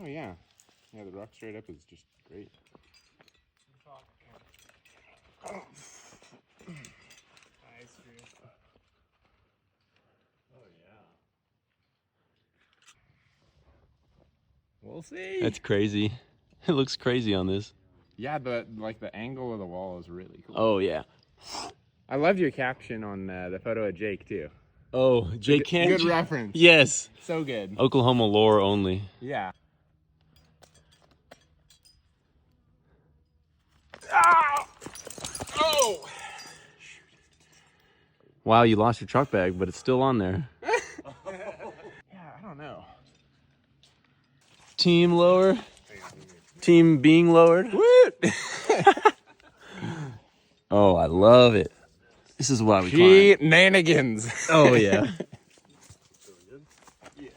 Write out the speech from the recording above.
Oh, yeah. Yeah, the rock straight up is just great. Oh. Nice, dude. Oh, yeah. We'll see. That's crazy. It looks crazy on this. Yeah, the angle of the wall is really cool. Oh, yeah. I loved your caption on the photo of Jake, too. Oh, Jake can't. Good reference. Yes. So good. Oklahoma lore only. Yeah. Ah! Oh! Wow, you lost your truck bag, but it's still on there. Yeah, I don't know. Team lower. Team being lowered. Woot! Oh, I love it. This is why we climb. Shenanigans. Oh, yeah.